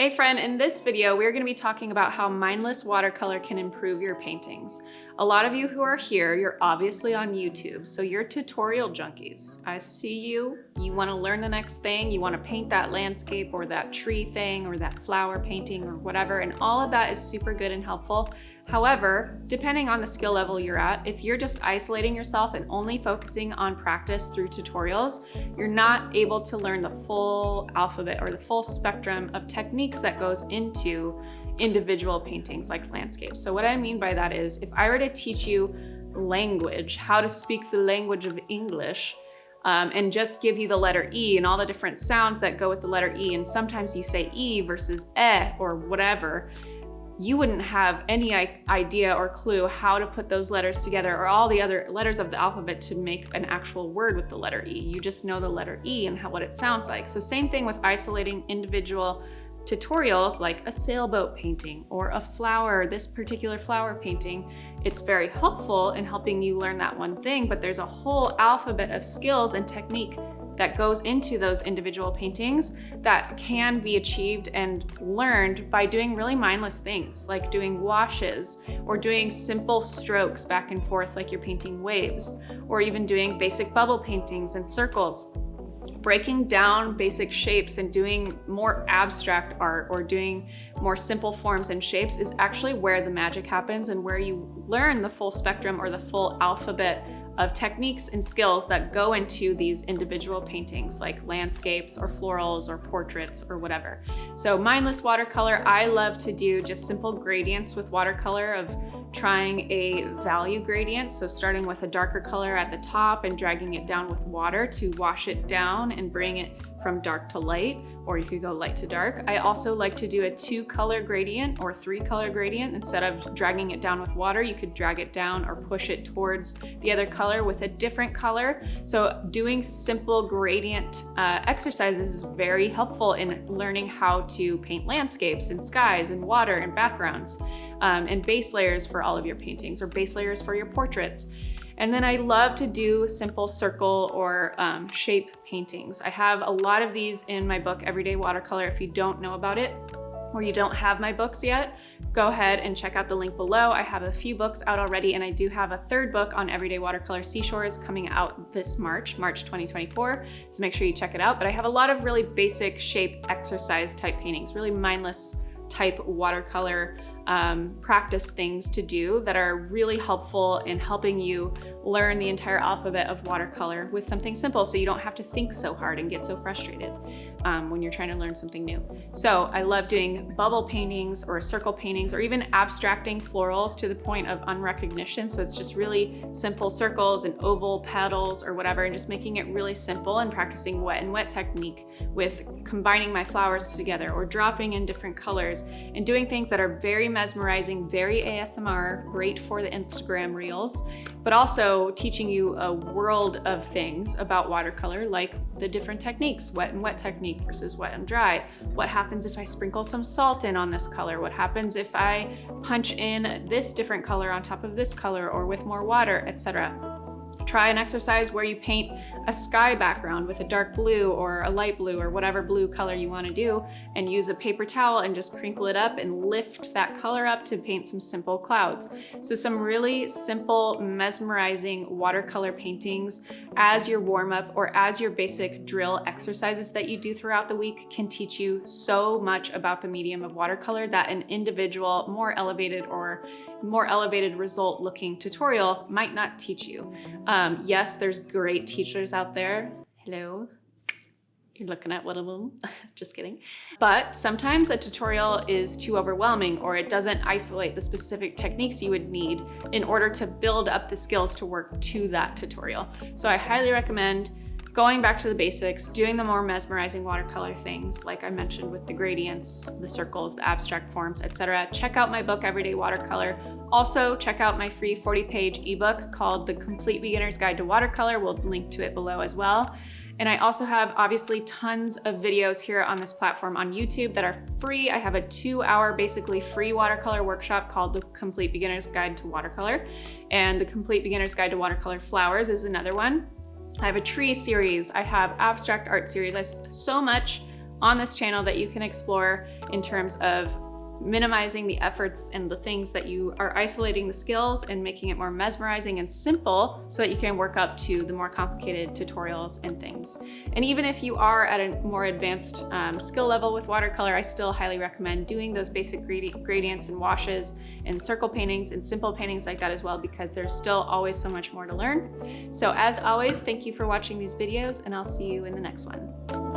Hey friend, in this video, we're going to be talking about how mindless watercolor can improve your paintings. A lot of you who are here, you're obviously on YouTube, so you're tutorial junkies. I see you. You want to learn the next thing, you want to paint that landscape or that tree thing or that flower painting or whatever, and all of that is super good and helpful. However, depending on the skill level you're at, if you're just isolating yourself and only focusing on practice through tutorials, you're not able to learn the full alphabet or the full spectrum of techniques that goes into individual paintings like landscapes. So what I mean by that is, if I were to teach you language, how to speak the language of English, and just give you the letter E and all the different sounds that go with the letter E, and sometimes you say E versus or whatever, you wouldn't have any idea or clue how to put those letters together or all the other letters of the alphabet to make an actual word with the letter E. You just know the letter E and what it sounds like. So same thing with isolating individual tutorials like a sailboat painting or a flower, this particular flower painting. It's very helpful in helping you learn that one thing, but there's a whole alphabet of skills and technique that goes into those individual paintings that can be achieved and learned by doing really mindless things like doing washes or doing simple strokes back and forth like you're painting waves, or even doing basic bubble paintings and circles. Breaking down basic shapes and doing more abstract art or doing more simple forms and shapes is actually where the magic happens and where you learn the full spectrum or the full alphabet of techniques and skills that go into these individual paintings like landscapes or florals or portraits or whatever. So mindless watercolor, I love to do just simple gradients with watercolor of trying a value gradient. So starting with a darker color at the top and dragging it down with water to wash it down and bring it from dark to light, or you could go light to dark. I also like to do a 2-color gradient or 3-color gradient. Instead of dragging it down with water, you could drag it down or push it towards the other color with a different color. So doing simple gradient exercises is very helpful in learning how to paint landscapes and skies and water and backgrounds, and base layers for all of your paintings or base layers for your portraits. And then I love to do simple circle or shape paintings. I have a lot of these in my book, Everyday Watercolor. If you don't know about it or you don't have my books yet, go ahead and check out the link below. I have a few books out already, and I do have a 3rd book on Everyday Watercolor Seashores coming out this March 2024. So make sure you check it out. But I have a lot of really basic shape exercise type paintings, really mindless type watercolor practice things to do that are really helpful in helping you learn the entire alphabet of watercolor with something simple, so you don't have to think so hard and get so frustrated when you're trying to learn something new. So I love doing bubble paintings or circle paintings or even abstracting florals to the point of unrecognition. So it's just really simple circles and oval petals or whatever, and just making it really simple and practicing wet and wet technique with combining my flowers together or dropping in different colors and doing things that are very mesmerizing, very ASMR, great for the Instagram reels, but also teaching you a world of things about watercolor, like the different techniques, wet and wet technique versus wet and dry. What happens if I sprinkle some salt in on this color? What happens if I punch in this different color on top of this color or with more water, etc. Try an exercise where you paint a sky background with a dark blue or a light blue or whatever blue color you want to do, and use a paper towel and just crinkle it up and lift that color up to paint some simple clouds. So some really simple, mesmerizing watercolor paintings as your warm-up or as your basic drill exercises that you do throughout the week can teach you so much about the medium of watercolor that an individual, more elevated result looking tutorial might not teach you. Yes, there's great teachers out there. Hello, you're looking at one of them. Just kidding. But sometimes a tutorial is too overwhelming, or it doesn't isolate the specific techniques you would need in order to build up the skills to work to that tutorial. So I highly recommend going back to the basics, doing the more mesmerizing watercolor things, like I mentioned with the gradients, the circles, the abstract forms, etc. Check out my book, Everyday Watercolor. Also, check out my free 40-page ebook called The Complete Beginner's Guide to Watercolor. We'll link to it below as well. And I also have obviously tons of videos here on this platform on YouTube that are free. I have a 2-hour basically free watercolor workshop called The Complete Beginner's Guide to Watercolor. And The Complete Beginner's Guide to Watercolor Flowers is another one. I have a tree series, I have abstract art series. I have so much on this channel that you can explore in terms of minimizing the efforts and the things that you are isolating the skills and making it more mesmerizing and simple so that you can work up to the more complicated tutorials and things. And even if you are at a more advanced skill level with watercolor, I still highly recommend doing those basic gradients and washes and circle paintings and simple paintings like that as well, because there's still always so much more to learn. So as always, thank you for watching these videos, and I'll see you in the next one.